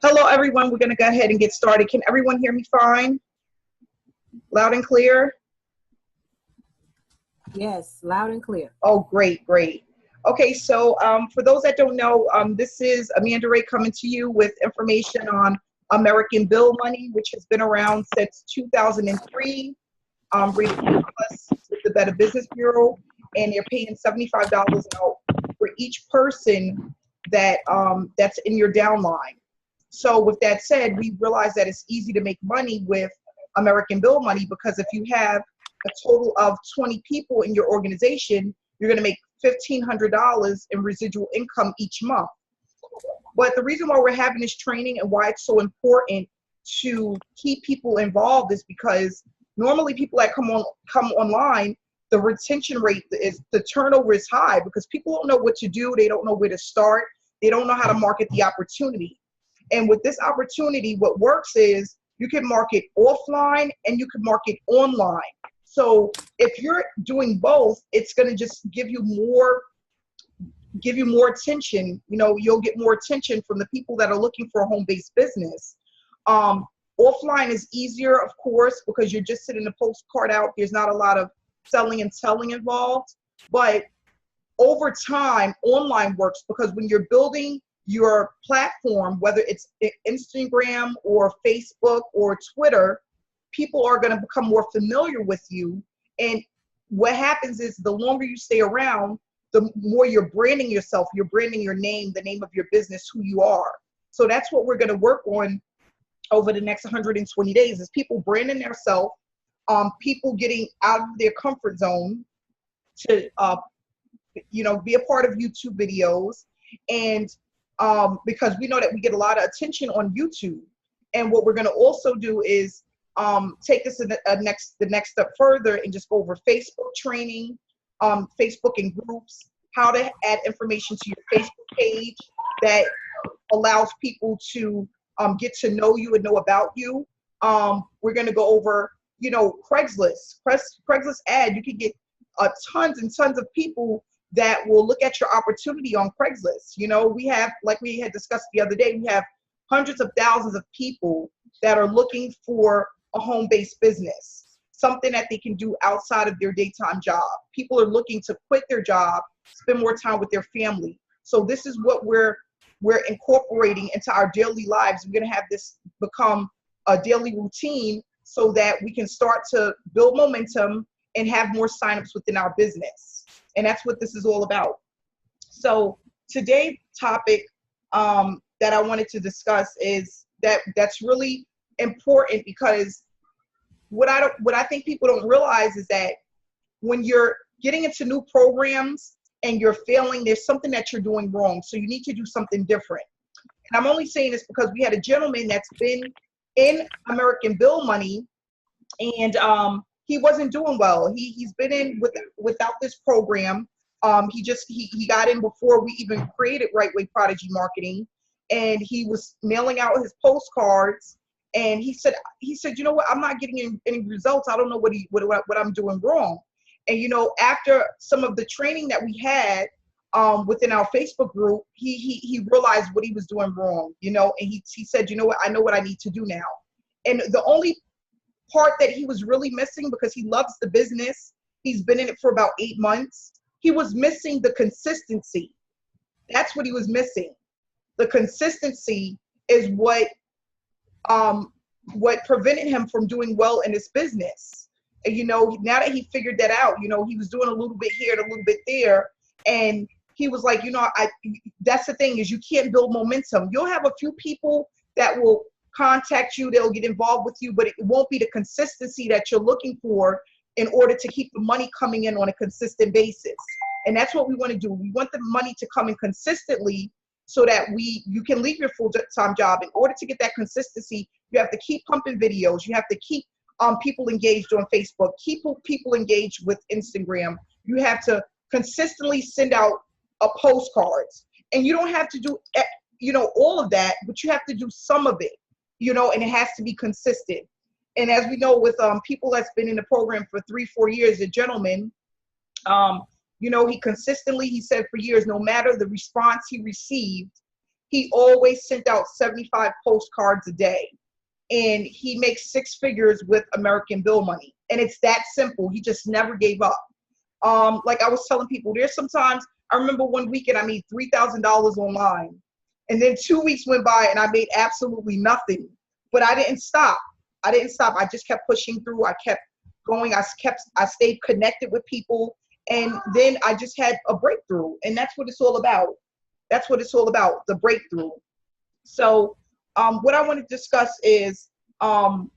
Hello, everyone. We're going to go ahead and get started. Can everyone hear me fine? Loud and clear? Yes, loud and clear. Oh, great, great. Okay, so for those that don't know, this is Amanda Ray coming to you with information on American Bill money, which has been around since 2003, rated A+ with the Better Business Bureau, and they're paying $75 out for each person that that's in your downline. So with that said, we realize that it's easy to make money with American Bill money because if you have a total of 20 people in your organization, you're going to make $1,500 in residual income each month. But the reason why we're having this training and why it's so important to keep people involved is because normally people that come online, the retention rate the turnover is high because people don't know what to do. They don't know where to start. They don't know how to market the opportunity. And with this opportunity, what works is you can market offline and you can market online. So if you're doing both, it's going to just give you more attention. You know, you'll get more attention from the people that are looking for a home-based business. Offline is easier, of course, because you're just sending a postcard out. There's not a lot of selling and selling involved. But over time, online works because when you're building your platform, whether it's Instagram or Facebook or Twitter, people are going to become more familiar with you. And what happens is the longer you stay around, the more you're branding yourself, you're branding your name, the name of your business, who you are. So that's what we're going to work on over the next 120 days is people branding themselves, people getting out of their comfort zone to, be a part of YouTube videos. And because we know that we get a lot of attention on YouTube. And what we're going to also do is take this to the next step further and just go over Facebook training, Facebook in groups, how to add information to your Facebook page that allows people to get to know you and know about you. We're going to go over, Craigslist. Craigslist ad, you can get tons and tons of people that will look at your opportunity on Craigslist. We have, like we had discussed the other day, we have hundreds of thousands of people that are looking for a home-based business, something that they can do outside of their daytime job. People are looking to quit their job, spend more time with their family. So this is what we're incorporating into our daily lives. We're going to have this become a daily routine so that we can start to build momentum and have more signups within our business. And that's what this is all about. So today's topic that I wanted to discuss is that's really important because what I think people don't realize is that when you're getting into new programs and you're failing, there's something that you're doing wrong. So you need to do something different. And I'm only saying this because we had a gentleman that's been in American Bill money and he wasn't doing well. He's been in without this program. He got in before we even created Right Way Prodigy Marketing, and he was mailing out his postcards. And he said, you know what? I'm not getting any results. I don't know what I'm doing wrong. And after some of the training that we had within our Facebook group, he realized what he was doing wrong. And he said, you know what? I know what I need to do now. And the only part that he was really missing, because he loves the business, he's been in it for about 8 months, he was missing the consistency. That's what he was missing. The consistency is what prevented him from doing well in his business. And now that he figured that out, he was doing a little bit here and a little bit there, and he was like, that's the thing, is you can't build momentum. You'll have a few people that will contact you, they'll get involved with you, but it won't be the consistency that you're looking for in order to keep the money coming in on a consistent basis. And that's what we want to do. We want the money to come in consistently so that you can leave your full-time job. In order to get that consistency, you have to keep pumping videos. You have to keep people engaged on Facebook, keep people engaged with Instagram. You have to consistently send out postcards. And you don't have to do all of that, but you have to do some of it. And it has to be consistent. And as we know, with people that's been in the program for 3-4 years, a gentleman, he consistently, he said for years, no matter the response he received, he always sent out 75 postcards a day. And he makes six figures with American Bill money. And it's that simple. He just never gave up. Like I was telling people, there's sometimes, I remember one weekend I made $3,000 online. And then 2 weeks went by and I made absolutely nothing. But I didn't stop. I just kept pushing through. I kept going. I stayed connected with people. And then I just had a breakthrough. And that's what it's all about. That's what it's all about, the breakthrough. So what I want to discuss is some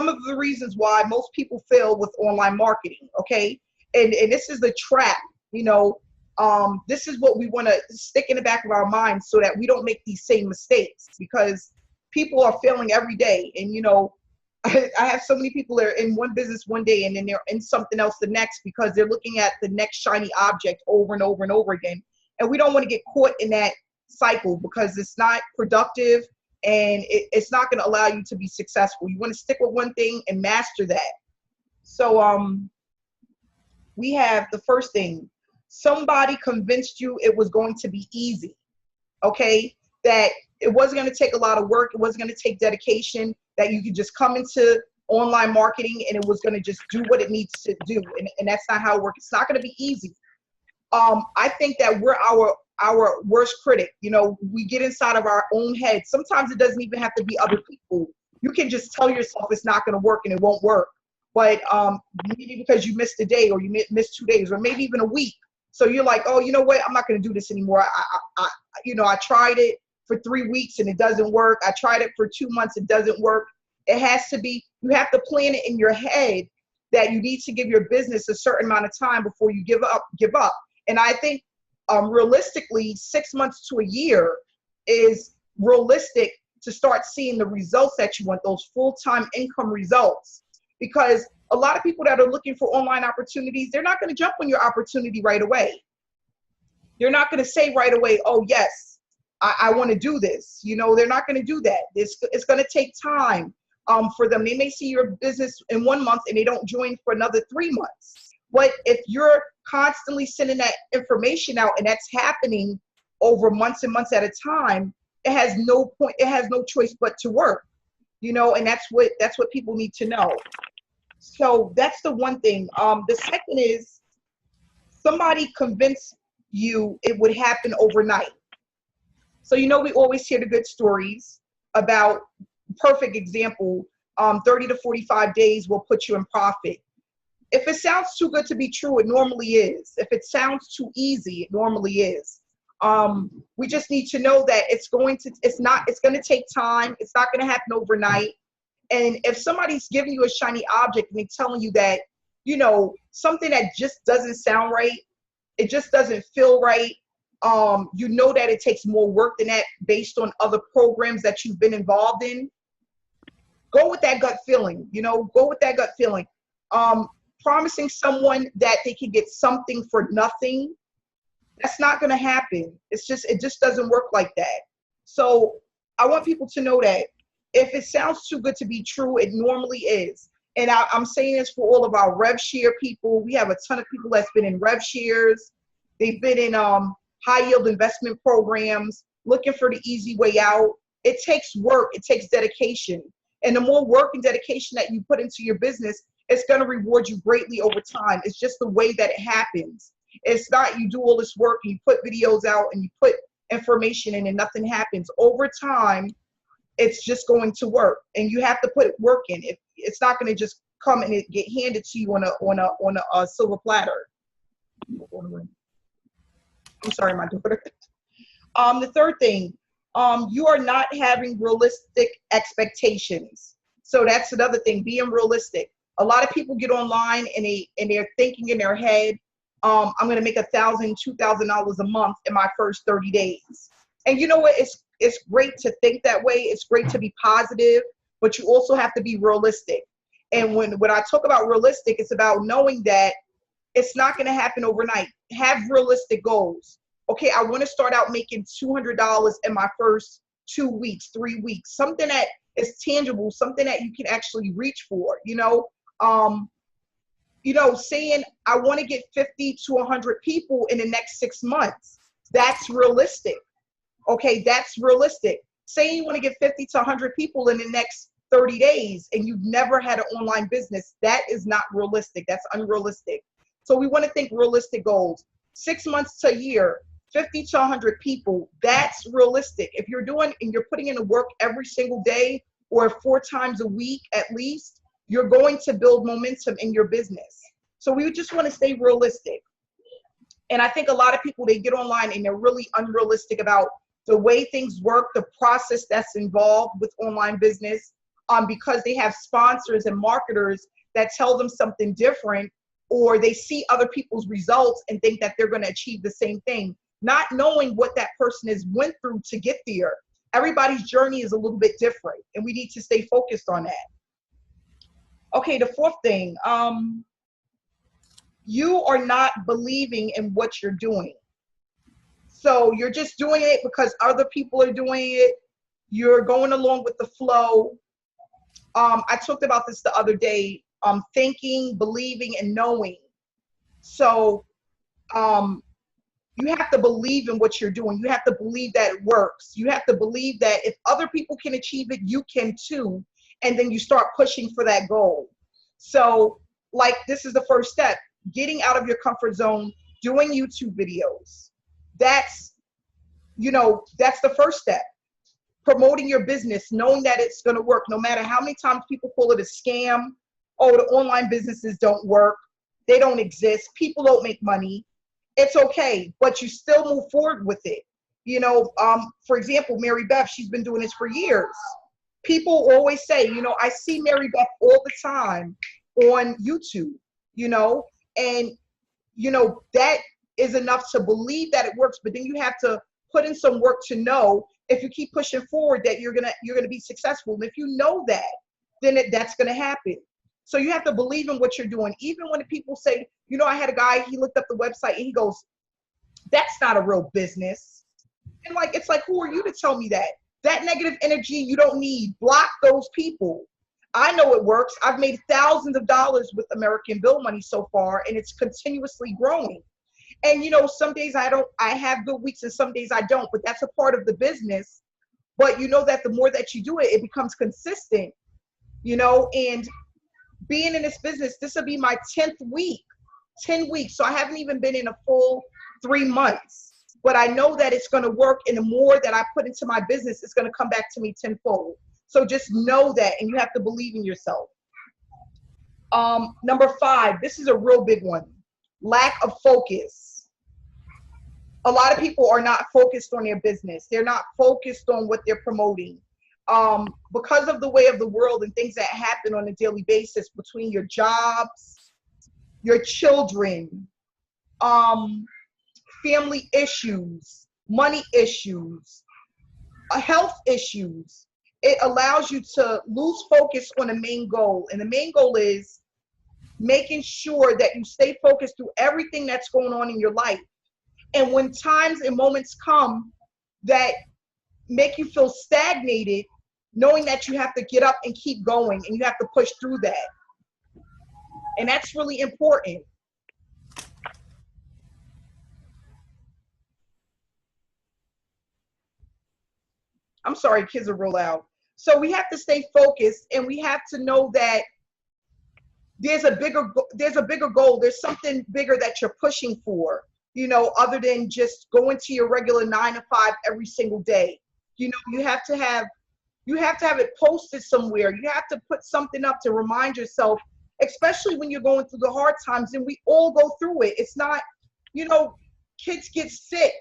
of the reasons why most people fail with online marketing, okay? And this is the trap, you know. This is what we want to stick in the back of our minds so that we don't make these same mistakes, because people are failing every day. And, you know, I have so many people that are in one business one day and then they're in something else the next, because they're looking at the next shiny object over and over and over again. And we don't want to get caught in that cycle, because it's not productive and it's not going to allow you to be successful. You want to stick with one thing and master that. So we have the first thing. Somebody convinced you it was going to be easy, okay? That it wasn't going to take a lot of work. It wasn't going to take dedication, that you could just come into online marketing and it was going to just do what it needs to do. And that's not how it works. It's not going to be easy. I think that we're our worst critic. You know, we get inside of our own head. Sometimes it doesn't even have to be other people. You can just tell yourself it's not going to work and it won't work. But maybe because you missed a day, or you missed 2 days, or maybe even a week. So you're like, oh, you know what? I'm not going to do this anymore. I tried it for 3 weeks and it doesn't work. I tried it for 2 months. It doesn't work. It has to be, you have to plan it in your head that you need to give your business a certain amount of time before you give up. And I think realistically, 6 months to a year is realistic to start seeing the results that you want, those full-time income results. Because a lot of people that are looking for online opportunities, they're not going to jump on your opportunity right away. They're not going to say right away, oh, yes, I want to do this. You know, they're not going to do that. It's going to take time for them. They may see your business in 1 month and they don't join for another 3 months. But if you're constantly sending that information out and that's happening over months and months at a time, it has no point. It has no choice but to work, you know, and that's what people need to know. So that's the one thing. The second is somebody convinced you it would happen overnight. So, you know, we always hear the good stories about, perfect example, 30 to 45 days will put you in profit. If it sounds too good to be true, it normally is. If it sounds too easy, it normally is. We just need to know that it's going to take time. It's not going to happen overnight. And if somebody's giving you a shiny object and they're telling you that, you know, something that just doesn't sound right, it just doesn't feel right, you know that it takes more work than that based on other programs that you've been involved in, go with that gut feeling, you know, go with that gut feeling. Promising someone that they can get something for nothing, that's not going to happen. It just doesn't work like that. So I want people to know that if it sounds too good to be true, it normally is. And I'm saying this for all of our rev share people. We have a ton of people that's been in rev shares. They've been in high yield investment programs, looking for the easy way out. It takes work. It takes dedication. And the more work and dedication that you put into your business, it's going to reward you greatly over time. It's just the way that it happens. It's not you do all this work and you put videos out and you put information in and nothing happens. Over time, it's just going to work, and you have to put work in. It's not going to just come and get handed to you on a silver platter. I'm sorry, my daughter. The third thing, you are not having realistic expectations. So that's another thing, being realistic. A lot of people get online and they're thinking in their head, I'm going to make $1,000, $2,000 a month in my first 30 days. And you know what? It's great to think that way. It's great to be positive, but you also have to be realistic. And when I talk about realistic, it's about knowing that it's not going to happen overnight. Have realistic goals. Okay, I want to start out making $200 in my first 2 weeks, 3 weeks, something that is tangible, something that you can actually reach for, saying I want to get 50 to 100 people in the next 6 months. That's realistic. Okay, that's realistic. Say you want to get 50 to 100 people in the next 30 days and you've never had an online business. That is not realistic. That's unrealistic. So we want to think realistic goals. 6 months to a year, 50 to 100 people, that's realistic. If you're doing and you're putting in the work every single day or 4 times a week at least, you're going to build momentum in your business. So we just want to stay realistic. And I think a lot of people, they get online and they're really unrealistic about the way things work, the process that's involved with online business, because they have sponsors and marketers that tell them something different, or they see other people's results and think that they're going to achieve the same thing, not knowing what that person has went through to get there. Everybody's journey is a little bit different, and we need to stay focused on that. Okay, the fourth thing, you are not believing in what you're doing. So you're just doing it because other people are doing it. You're going along with the flow. I talked about this the other day, thinking, believing, and knowing. So you have to believe in what you're doing. You have to believe that it works. You have to believe that if other people can achieve it, you can too. And then you start pushing for that goal. So like, this is the first step, getting out of your comfort zone, doing YouTube videos. That's, that's the first step. Promoting your business, knowing that it's going to work, no matter how many times people call it a scam. Oh, the online businesses don't work. They don't exist. People don't make money. It's okay, but you still move forward with it. For example, Mary Beth, she's been doing this for years. People always say, I see Mary Beth all the time on YouTube, and, that is enough to believe that it works, but then you have to put in some work to know if you keep pushing forward that you're gonna be successful. And if you know that, then that's gonna happen. So you have to believe in what you're doing. Even when people say, I had a guy, he looked up the website and he goes, that's not a real business. And it's like, who are you to tell me that? That negative energy you don't need. Block those people. I know it works. I've made thousands of dollars with American Bill money so far, and it's continuously growing. And some days I have good weeks and some days I don't, but that's a part of the business. But that the more that you do it, it becomes consistent, and being in this business, this will be my 10th week, 10 weeks. So I haven't even been in a full 3 months, but I know that it's going to work. And the more that I put into my business, it's going to come back to me tenfold. So just know that, and you have to believe in yourself. Number 5, this is a real big one. Lack of focus. A lot of people are not focused on their business. They're not focused on what they're promoting. Because of the way of the world and things that happen on a daily basis between your jobs, your children, family issues, money issues, health issues, it allows you to lose focus on the main goal. And the main goal is making sure that you stay focused through everything that's going on in your life. And when times and moments come that make you feel stagnated, knowing that you have to get up and keep going and you have to push through that. And that's really important. I'm sorry, kids are real loud. So we have to stay focused, and we have to know that there's a bigger goal. There's something bigger that you're pushing for, other than just going to your regular 9 to 5 every single day. You have to have it posted somewhere. You have to put something up to remind yourself, especially when you're going through the hard times, and we all go through it. It's not, kids get sick,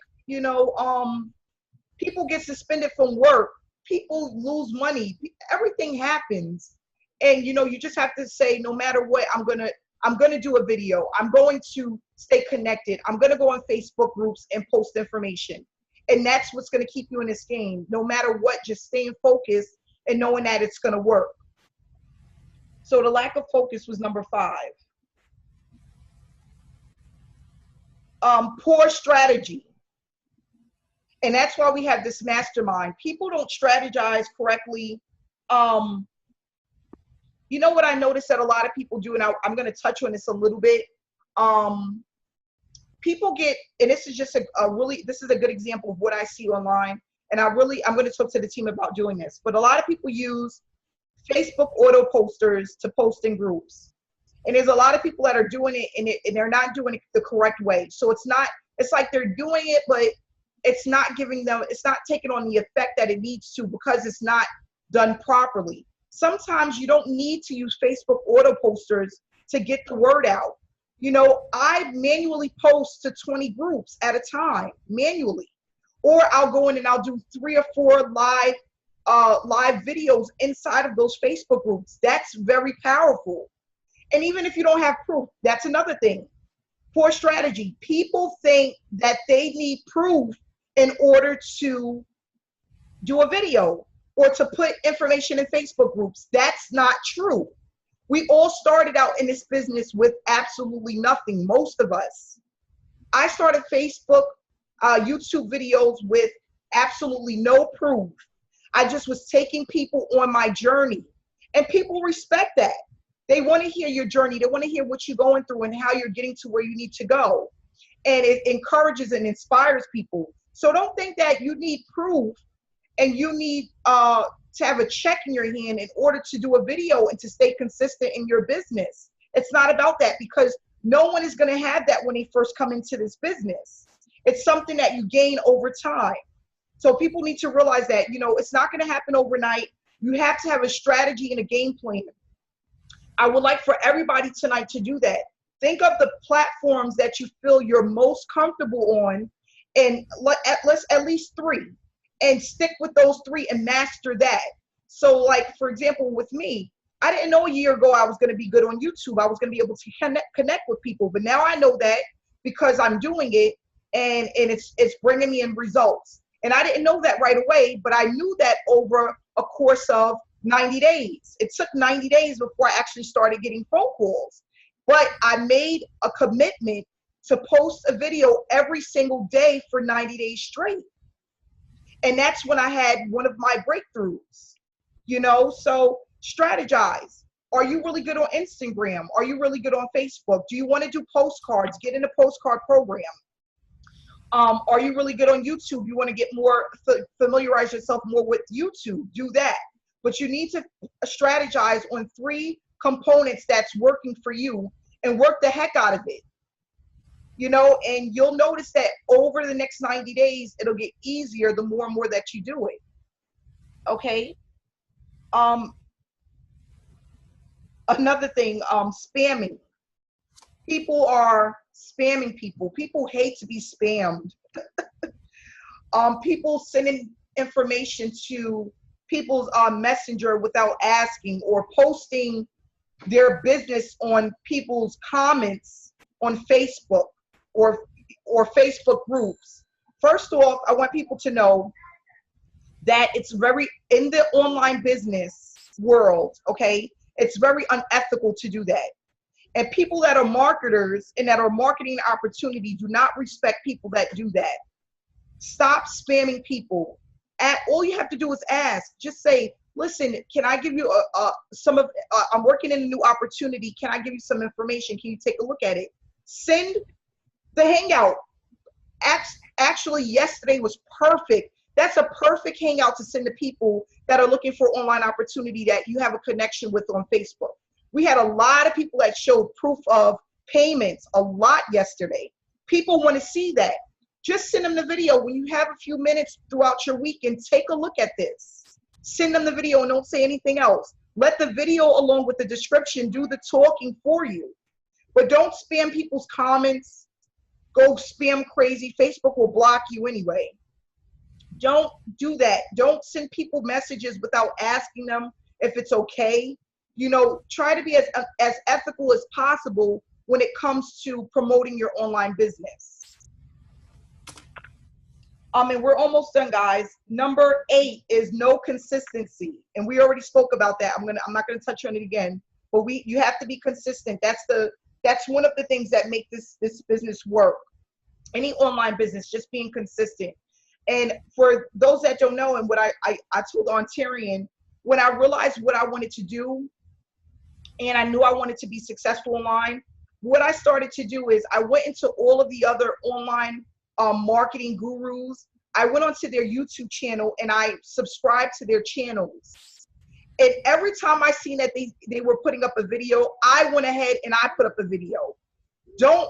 people get suspended from work, people lose money, everything happens. And, you just have to say, no matter what, I'm going to do a video. I'm going to stay connected. I'm going to go on Facebook groups and post information. And that's what's going to keep you in this game. No matter what, just staying focused and knowing that it's going to work. So the lack of focus was number 5. Poor strategy. And that's why we have this mastermind. People don't strategize correctly. What I noticed that a lot of people do, and I'm going to touch on this a little bit. People get, and this is just this is a good example of what I see online. and I'm going to talk to the team about doing this, but a lot of people use Facebook auto posters to post in groups. And there's a lot of people that are doing it and they're not doing it the correct way. So it's like they're doing it, but it's not taking on the effect that it needs to because it's not done properly. Sometimes you don't need to use Facebook auto posters to get the word out. You know, I manually post to 20 groups at a time, manually. Or I'll go in and I'll do 3 or 4 live videos inside of those Facebook groups. That's very powerful. And even if you don't have proof, that's another thing. Poor strategy. People think that they need proof in order to do a video or to put information in Facebook groups. That's not true. We all started out in this business with absolutely nothing, most of us. I started Facebook, YouTube videos with absolutely no proof. I just was taking people on my journey, and people respect that. They want to hear your journey. They want to hear what you're going through and how you're getting to where you need to go. And it encourages and inspires people. So don't think that you need proof and you need to have a check in your hand in order to do a video and to stay consistent in your business. It's not about that, because no one is going to have that when they first come into this business. It's something that you gain over time. So people need to realize that, you know, it's not going to happen overnight. You have to have a strategy and a game plan. I would like for everybody tonight to do that. Think of the platforms that you feel you're most comfortable on, and at least 3, and stick with those 3 and master that. So like, for example, with me, I didn't know a year ago I was going to be good on YouTube. I was going to be able to connect with people, but now I know that because I'm doing it, and it's bringing me in results. And I didn't know that right away, but I knew that over a course of 90 days. It took 90 days before I actually started getting phone calls. But I made a commitment to post a video every single day for 90 days straight. And that's when I had one of my breakthroughs, you know. So strategize. Are you really good on Instagram? Are you really good on Facebook? Do you want to do postcards? Get in a postcard program. Are you really good on YouTube? You want to get more, familiarize yourself more with YouTube, do that. But you need to strategize on 3 components that's working for you and work the heck out of it. You know, and you'll notice that over the next 90 days, it'll get easier the more and more that you do it. Okay. Another thing, spamming. People are spamming people. People hate to be spammed. People sending information to people's messenger without asking, or posting their business on people's comments on Facebook or Facebook groups. First off, I want people to know that it's very, in the online business world, okay, it's very unethical to do that. And people that are marketers and that are marketing opportunity do not respect people that do that. Stop spamming people. All you have to do is ask. Just say, listen, can I give you I'm working in a new opportunity. Can I give you some information? Can you take a look at it? Send the hangout. Actually, yesterday was perfect. That's a perfect hangout to send to people that are looking for online opportunity that you have a connection with on Facebook. We had a lot of people that showed proof of payments, a lot yesterday. People want to see that. Just send them the video. When you have a few minutes throughout your weekend, take a look at this. Send them the video and don't say anything else. Let the video along with the description do the talking for you. But don't spam people's comments. Go spam crazy. Facebook will block you anyway. Don't do that. Don't send people messages without asking them if it's okay. You know, try to be as ethical as possible when it comes to promoting your online business. And we're almost done, guys. Number 8 is no consistency. And we already spoke about that. I'm not gonna touch on it again, but you have to be consistent. That's one of the things that make this business work. Any online business, just being consistent. And for those that don't know, and what I told Ontarian, when I realized what I wanted to do, and I knew I wanted to be successful online, what I started to do is I went into all of the other online marketing gurus. I went onto their YouTube channel and I subscribed to their channels. And every time I seen that they were putting up a video, I went ahead and I put up a video. Don't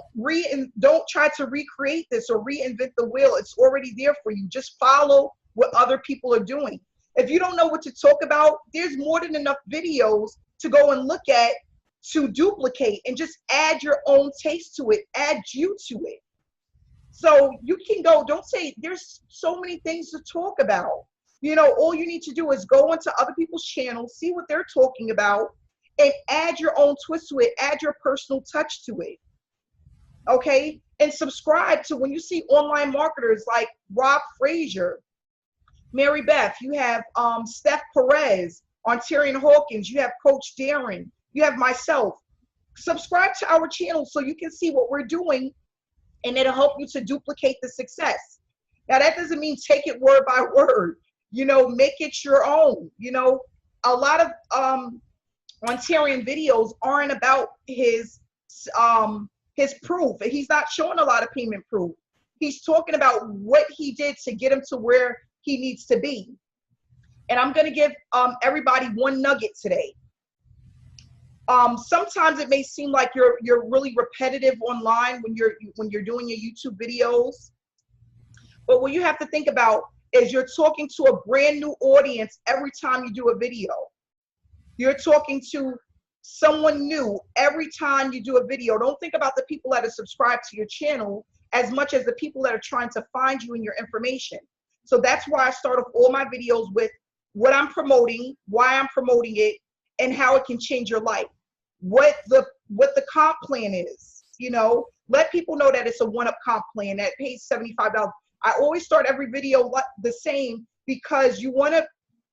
try to recreate this or reinvent the wheel. It's already there for you. Just follow what other people are doing. If you don't know what to talk about, there's more than enough videos to go and look at to duplicate and just add your own taste to it, add you to it. So you can go, don't say, there's so many things to talk about. You know, all you need to do is go into other people's channels, see what they're talking about, and add your own twist to it, add your personal touch to it. Okay? And subscribe to when you see online marketers like Rob Frazier, Mary Beth, you have Steph Perez, Ontarian Hawkins, you have Coach Darren, you have myself. Subscribe to our channel so you can see what we're doing, and it'll help you to duplicate the success. Now, that doesn't mean take it word by word. You know, make it your own. You know, a lot of Ontarian videos aren't about his proof. He's not showing a lot of payment proof. He's talking about what he did to get him to where he needs to be. And I'm going to give everybody one nugget today. Sometimes it may seem like you're really repetitive online when you're doing your YouTube videos. But what you have to think about is you're talking to a brand new audience every time you do a video. You're talking to someone new every time you do a video. Don't think about the people that are subscribed to your channel as much as the people that are trying to find you and your information. So that's why I start off all my videos with what I'm promoting, why I'm promoting it, and how it can change your life. What the comp plan is. You know, let people know that it's a one-up comp plan that pays $75. I always start every video the same because you want to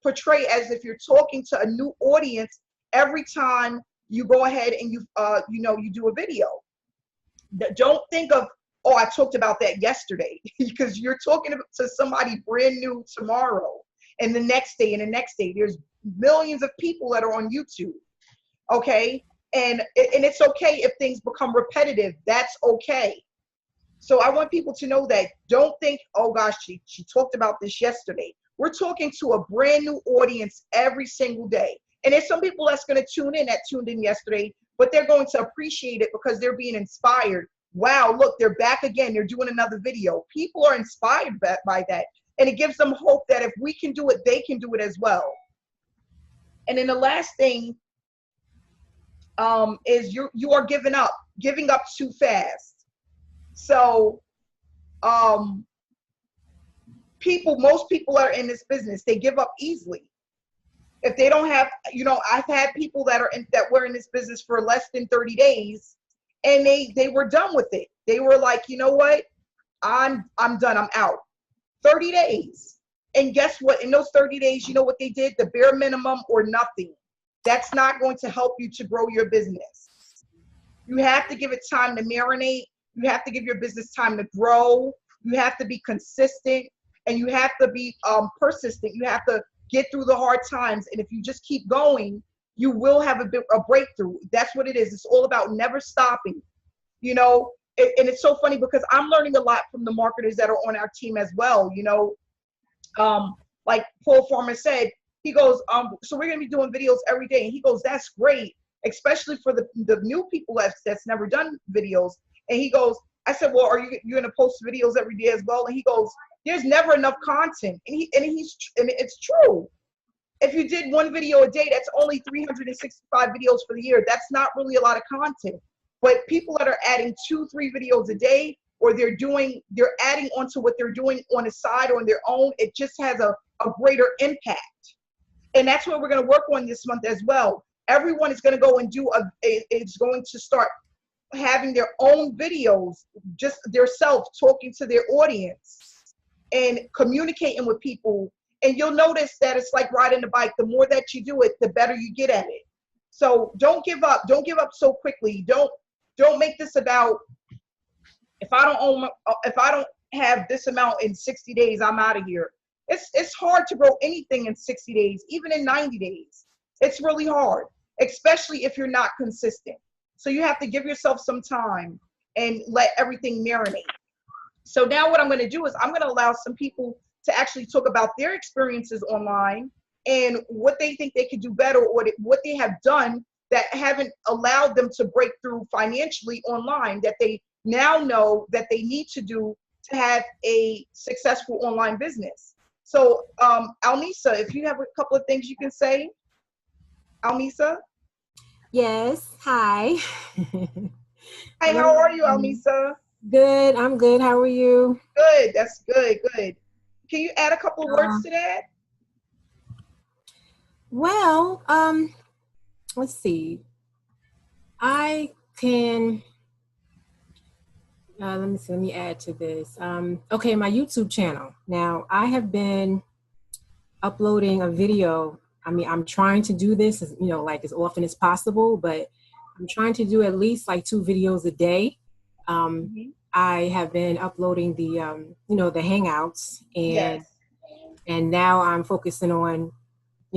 portray as if you're talking to a new audience every time you go ahead and you do a video. Don't think of, oh, I talked about that yesterday, because you're talking to somebody brand new tomorrow and the next day and the next day. There's millions of people that are on YouTube. Okay. And it's okay if things become repetitive. That's okay. So I want people to know that. Don't think, oh gosh, she talked about this yesterday. We're talking to a brand new audience every single day. And there's some people that's going to tune in that tuned in yesterday, but they're going to appreciate it because they're being inspired. Wow, look, they're back again. They're doing another video. People are inspired by that. And it gives them hope that if we can do it, they can do it as well. And then the last thing is you are giving up too fast. So most people are in this business, they give up easily. If they don't have, you know, I've had people that were in this business for less than 30 days and they were done with it. They were like, you know what? I'm done, I'm out. 30 days. And guess what? In those 30 days, you know what they did? The bare minimum or nothing. That's not going to help you to grow your business. You have to give it time to marinate. You have to give your business time to grow. You have to be consistent, and you have to be persistent. You have to get through the hard times. And if you just keep going, you will have a breakthrough. That's what it is. It's all about never stopping, you know. And it's so funny because I'm learning a lot from the marketers that are on our team as well. You know, like Paul Farmer said, he goes, so we're going to be doing videos every day. And he goes, that's great, especially for the new people that's never done videos. And he goes, I said, well, are you going to post videos every day as well? And he goes, there's never enough content. And it's true. If you did one video a day, that's only 365 videos for the year. That's not really a lot of content. But people that are adding 2-3 videos a day, or they're adding onto what they're doing on the side or on their own, it just has a greater impact. And that's what we're going to work on this month as well. Everyone is going to go and it's going to start having their own videos, just their self talking to their audience and communicating with people. And you'll notice that it's like riding a bike. The more that you do it, the better you get at it. So don't give up. Don't give up so quickly. Don't make this about, if I don't have this amount in 60 days, I'm out of here. It's hard to grow anything in 60 days, even in 90 days. It's really hard, especially if you're not consistent. So you have to give yourself some time and let everything marinate. So now what I'm going to do is I'm going to allow some people to actually talk about their experiences online and what they think they could do better, or what they have done that haven't allowed them to break through financially online, that they now know that they need to do to have a successful online business. So, Almisa, if you have a couple of things you can say, Almisa. Yes. Hi. Hi, how are you, Almisa? Good. I'm good. How are you? Good. That's good. Good. Can you add a couple of Uh, words to that? well, let's see. I can, let me see, let me add to this. Okay, my YouTube channel. Now, I have been uploading a video. I mean, I'm trying to do this, as, like as often as possible, but I'm trying to do at least like 2 videos a day. Mm-hmm. I have been uploading the Hangouts, Yes. and now I'm focusing on,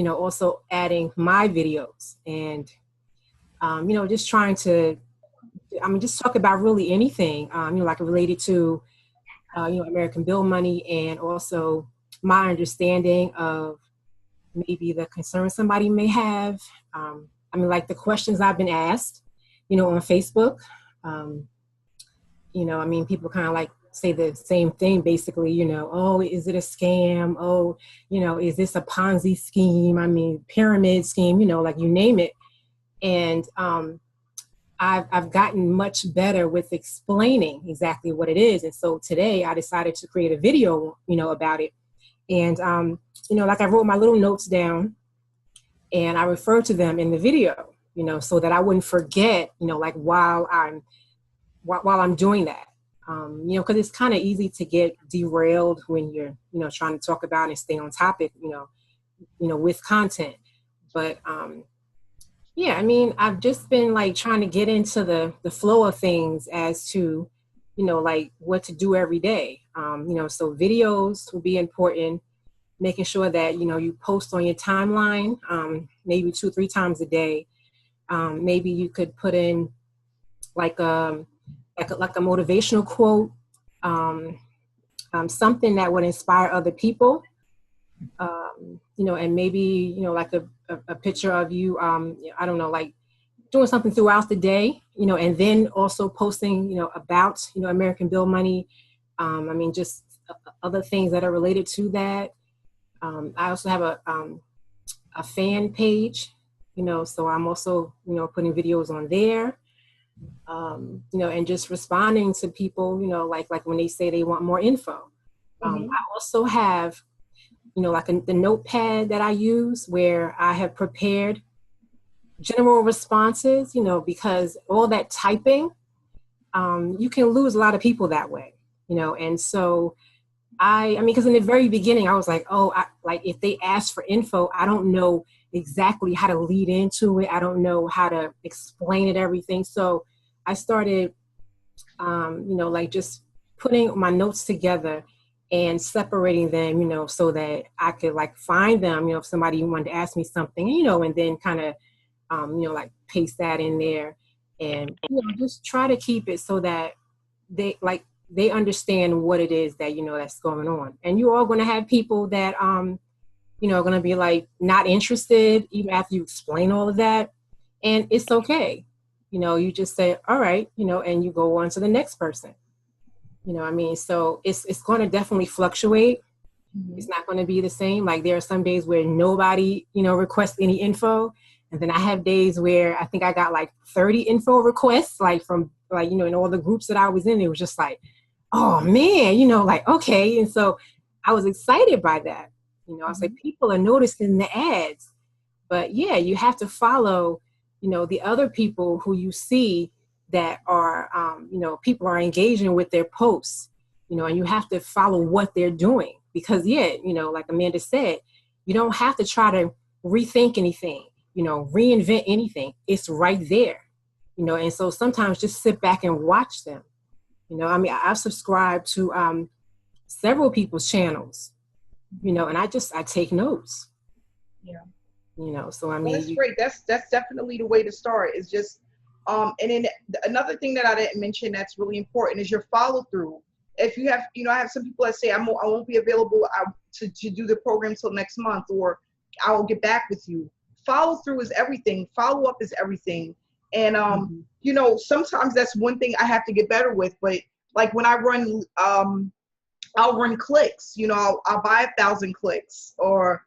also adding my videos and, just trying to, just talk about really anything, like related to, American Bill money, and also my understanding of maybe the concerns somebody may have. Like the questions I've been asked, on Facebook. People kind of like say the same thing, basically, oh, is it a scam? Oh, is this a Ponzi scheme? Pyramid scheme, like you name it. And I've gotten much better with explaining exactly what it is. And so today I decided to create a video, about it. And, like I wrote my little notes down and I referred to them in the video, so that I wouldn't forget, like while I'm doing that. Because it's kind of easy to get derailed when you're, trying to talk about and stay on topic, with content. But yeah, I've just been like trying to get into the flow of things as to, like what to do every day. So videos will be important, making sure that, you post on your timeline, maybe 2-3 times a day. Maybe you could put in like like a motivational quote, something that would inspire other people, and maybe, like a picture of you, I don't know, like doing something throughout the day, and then also posting, about, American Bill money. Just other things that are related to that. I also have a fan page, so I'm also, putting videos on there. And just responding to people, like when they say they want more info. Mm-hmm. I also have, like the notepad that I use where I have prepared general responses, because all that typing, you can lose a lot of people that way, and so because in the very beginning I was like, oh, like if they ask for info, I don't know exactly how to lead into it. I don't know how to explain it, everything. So I started, like just putting my notes together and separating them, so that I could like find them, if somebody wanted to ask me something, and then kind of, like paste that in there and, just try to keep it so that they understand what it is that, that's going on. And you're all going to have people that, are going to be like not interested even after you explain all of that. And it's okay. You just say, all right, and you go on to the next person. So it's going to definitely fluctuate. Mm-hmm. It's not going to be the same. Like there are some days where nobody, requests any info. And then I have days where I think I got like 30 info requests, like from like, in all the groups that I was in. It was just like, oh man, like, okay. And so I was excited by that. I was like, people are noticing the ads. But yeah, you have to follow, the other people who you see that are, people are engaging with their posts, and you have to follow what they're doing. Because yeah, like Amanda said, you don't have to try to rethink anything, reinvent anything. It's right there, and so sometimes just sit back and watch them. I've subscribed to several people's channels, and I take notes. Yeah. So Well, that's great. That's definitely the way to start. Is just and then another thing that I didn't mention that's really important is your follow through if you have, I have some people that say I won't be available to do the program till next month, or I will get back with you. Follow through is everything. Follow up is everything. And sometimes that's one thing I have to get better with. But like when I run, I'll run clicks. I'll buy 1,000 clicks or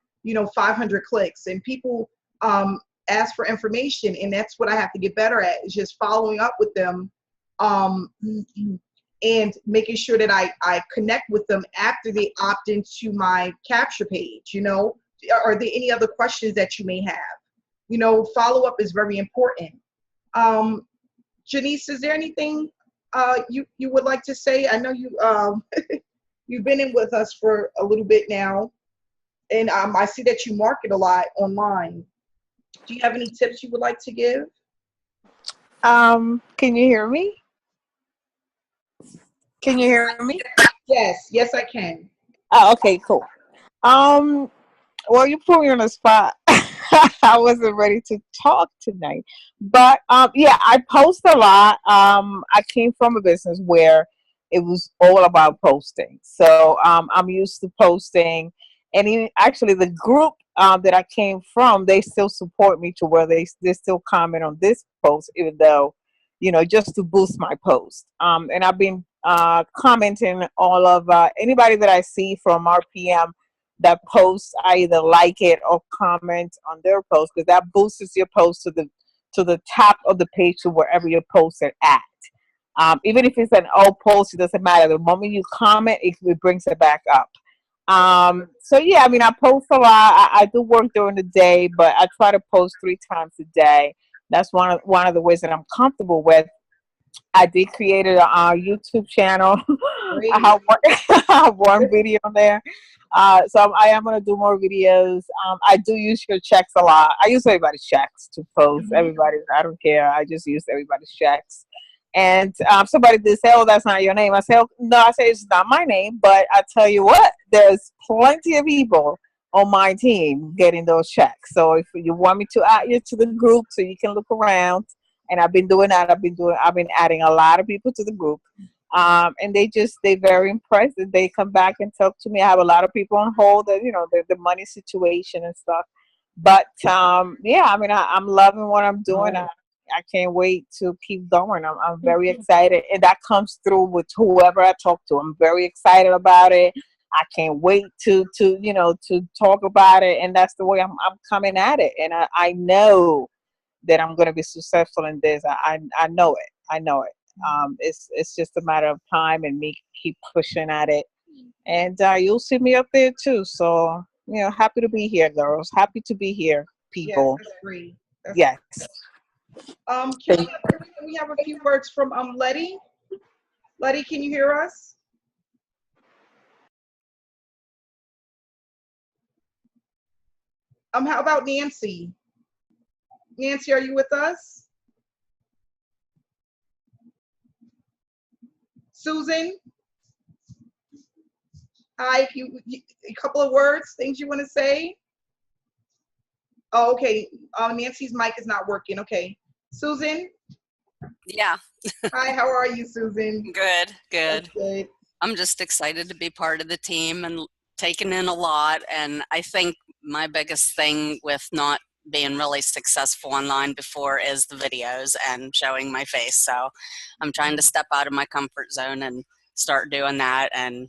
500 clicks, and people ask for information, and that's what I have to get better at, is just following up with them. And making sure that I connect with them after they opt into my capture page. Are there any other questions that you may have? Follow up is very important. Janice, is there anything you would like to say? I know you you've been in with us for a little bit now, and I see that you market a lot online. Do you have any tips you would like to give? Can you hear me? Can you hear me? Yes, I can. Oh, okay, cool. Well, you put me on the spot. I wasn't ready to talk tonight, but yeah, I post a lot. I came from a business where it was all about posting, so I'm used to posting. And actually, the group that I came from, they still support me to where they still comment on this post, even though, just to boost my post. And I've been commenting all of anybody that I see from RPM that posts. I either like it or comment on their post, because that boosts your post to the top of the page, to wherever your posts are at. Even if it's an old post, it doesn't matter. The moment you comment, it brings it back up. So yeah, I post a lot. I do work during the day, but I try to post 3 times a day. That's one of the ways that I'm comfortable with. I did create a YouTube channel. I have one video on there. So I am going to do more videos. I do use your checks a lot. I use everybody's checks to post. Everybody's, I don't care. I just use everybody's checks. And somebody did say, "Oh, that's not your name." I say, "Oh, no." I say, "It's not my name." But I tell you what, there's plenty of people on my team getting those checks. So if you want me to add you to the group so you can look around, and I've been doing that. I've been adding a lot of people to the group. And they're very impressed. They come back and talk to me. I have a lot of people on hold that, the money situation and stuff. But yeah, I'm loving what I'm doing. I can't wait to keep going. I'm very excited, and that comes through with whoever I talk to. I'm very excited about it. I can't wait to talk about it, and that's the way I'm coming at it. And I know that I'm going to be successful in this. I know it. I know it. It's just a matter of time and me keep pushing at it. And you'll see me up there too. So, happy to be here, girls. Happy to be here, people. Yes, that's great. Yes. Can we have a few words from Letty? Letty, can you hear us? How about Nancy? Nancy, are you with us? Susan? Hi, a couple of words, things you want to say? Oh, okay. Nancy's mic is not working. Okay. Susan? Yeah. Hi, how are you, Susan? Good. Good. I'm just excited to be part of the team and taking in a lot. And I think my biggest thing with not being really successful online before is the videos and showing my face. So I'm trying to step out of my comfort zone and start doing that. And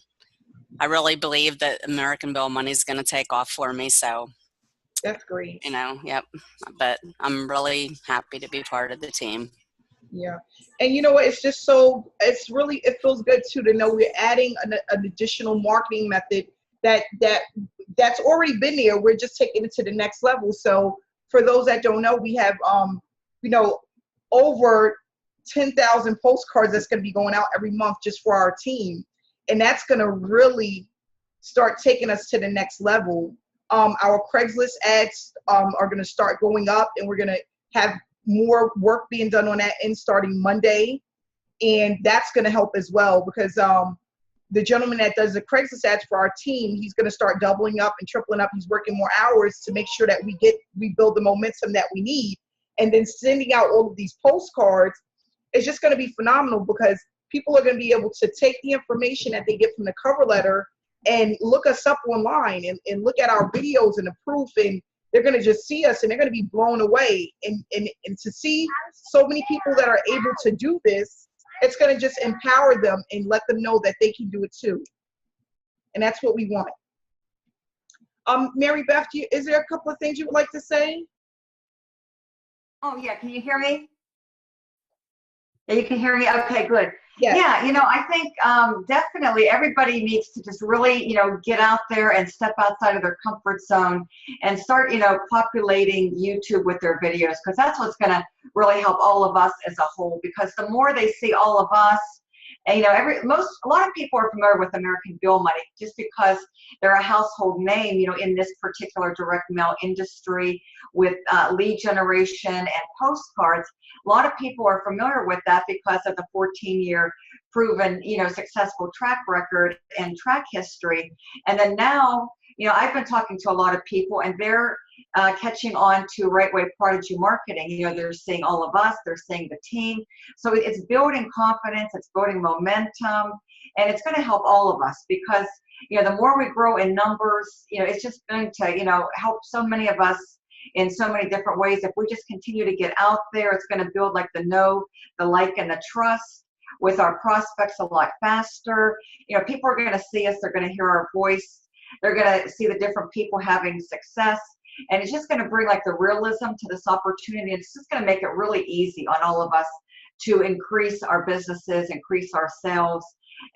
I really believe that American Bill money is going to take off for me. So that's great. Yep. But I'm really happy to be part of the team. Yeah. And you know what? It's just it feels good too to know we're adding an additional marketing method that's already been there. We're just taking it to the next level. So for those that don't know, we have, over 10,000 postcards that's going to be going out every month just for our team. And that's going to really start taking us to the next level. Our Craigslist ads are going to start going up, and we're going to have more work being done on that end starting Monday. And that's going to help as well, because the gentleman that does the Craigslist ads for our team, he's going to start doubling up and tripling up. He's working more hours to make sure that we build the momentum that we need. And then sending out all of these postcards is just going to be phenomenal, because people are going to be able to take the information that they get from the cover letter and look us up online and look at our videos and the proof, and they're going to just see us and they're going to be blown away. And to see so many people that are able to do this, it's going to just empower them and let them know that they can do it too. And that's what we want. Mary Beth, is there a couple of things you would like to say? Oh yeah, can you hear me? Yeah, you can hear me? Okay, good. Yes. Yeah, you know, I think definitely everybody needs to just really, you know, get out there and step outside of their comfort zone and start, you know, populating YouTube with their videos, because that's what's going to really help all of us as a whole. Because the more they see all of us, and, you know, a lot of people are familiar with American Bill Money just because they're a household name, you know, in this particular direct mail industry with lead generation and postcards. A lot of people are familiar with that because of the 14-year proven, you know, successful track record and track history. And then now, you know, I've been talking to a lot of people, and they're catching on to right way prodigy marketing. You know, they're seeing all of us, they're seeing the team. So it's building confidence, it's building momentum, and it's going to help all of us because, you know, the more we grow in numbers, you know, it's just going to, you know, help so many of us in so many different ways. If we just continue to get out there, it's going to build like the know, the like, and the trust with our prospects a lot faster. You know, people are going to see us, they're going to hear our voice, they're going to see the different people having success. And it's just going to bring like the realism to this opportunity. It's just going to make it really easy on all of us to increase our businesses, increase our sales,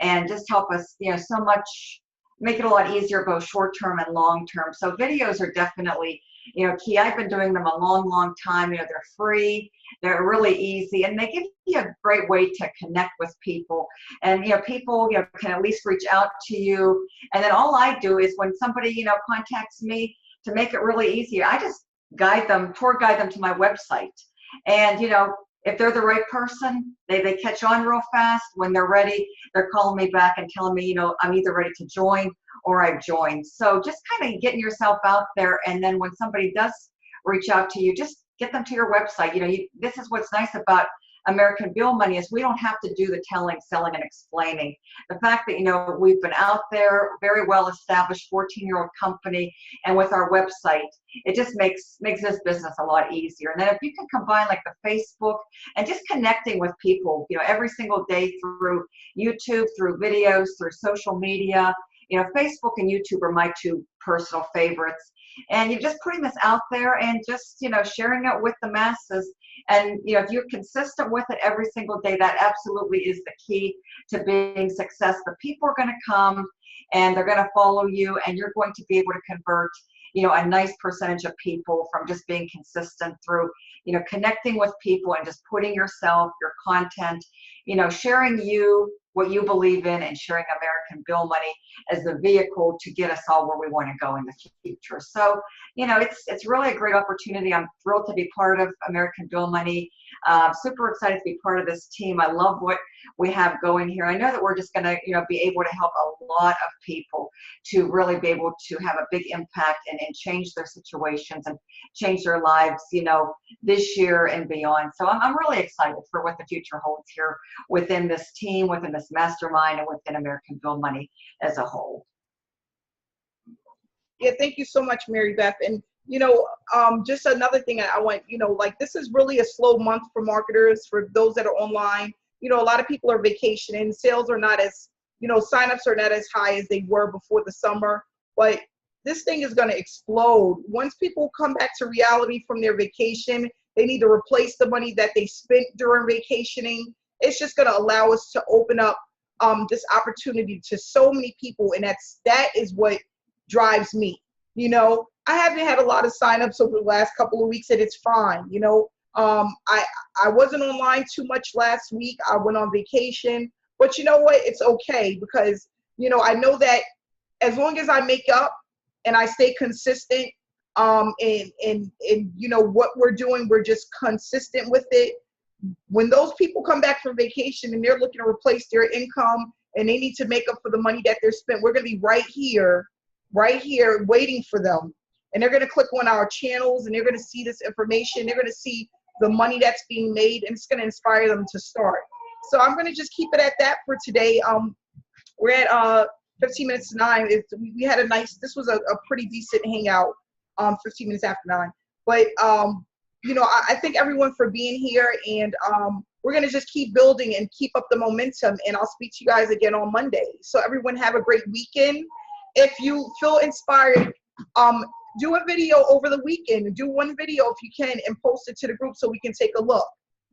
and just help us, you know, so much, make it a lot easier both short term and long term. So videos are definitely, you know, key. I've been doing them a long, long time. You know, they're free, they're really easy, and they give you a great way to connect with people. And, you know, people, you know, can at least reach out to you. And then all I do is when somebody, you know, contacts me, to make it really easy, I just tour guide them to my website. And, you know, if they're the right person, they catch on real fast. When they're ready, they're calling me back and telling me, you know, I'm either ready to join or I've joined. So just kind of getting yourself out there. And then when somebody does reach out to you, just get them to your website. You know, this is what's nice about American Bill Money is we don't have to do the telling, selling, and explaining. The fact that, you know, we've been out there, very well established 14-year-old company, and with our website, it just makes this business a lot easier. And then if you can combine like the Facebook and just connecting with people, you know, every single day through YouTube, through videos, through social media. You know, Facebook and YouTube are my two personal favorites. And you're just putting this out there and just, you know, sharing it with the masses. And, you know, if you're consistent with it every single day, that absolutely is the key to being success. The people are going to come and they're going to follow you, and you're going to be able to convert, you know, a nice percentage of people from just being consistent through, you know, connecting with people and just putting yourself, your content, you know, sharing what you believe in, and sharing American Bill Money as the vehicle to get us all where we want to go in the future. So, you know, it's really a great opportunity. I'm thrilled to be part of American Bill Money. Super excited to be part of this team. I love what we have going here. I know that we're just going to, you know, be able to help a lot of people to really be able to have a big impact and change their situations and change their lives, you know, this year and beyond. So I'm really excited for what the future holds here within this team, within this mastermind, and within American Bill Money as a whole. Yeah, thank you so much, Mary Beth. And, you know, just another thing I want, you know, like this is really a slow month for marketers, for those that are online. You know, a lot of people are vacationing. Sales are not as, you know, signups are not as high as they were before the summer. But this thing is going to explode. Once people come back to reality from their vacation, they need to replace the money that they spent during vacationing. It's just going to allow us to open up this opportunity to so many people. And that is what drives me. You know, I haven't had a lot of signups over the last couple of weeks, and it's fine. You know, I wasn't online too much last week. I went on vacation, but you know what? It's okay, because, you know, I know that as long as I make up and I stay consistent, and you know what we're doing, we're just consistent with it. When those people come back from vacation and they're looking to replace their income and they need to make up for the money that they're spent, we're going to be right here waiting for them. And they're going to click on our channels and they're going to see this information. They're going to see the money that's being made, and it's going to inspire them to start. So I'm going to just keep it at that for today. We're at 15 minutes to 9. We had a nice, this was a pretty decent hangout, 15 minutes after 9. But, you know, I thank everyone for being here, and we're going to just keep building and keep up the momentum, and I'll speak to you guys again on Monday. So everyone have a great weekend. If you feel inspired, do a video over the weekend. Do one video if you can and post it to the group so we can take a look.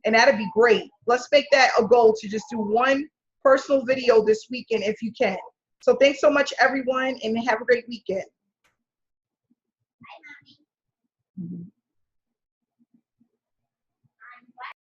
And that'd be great. Let's make that a goal to just do one personal video this weekend if you can. So thanks so much, everyone, and have a great weekend. Mhm.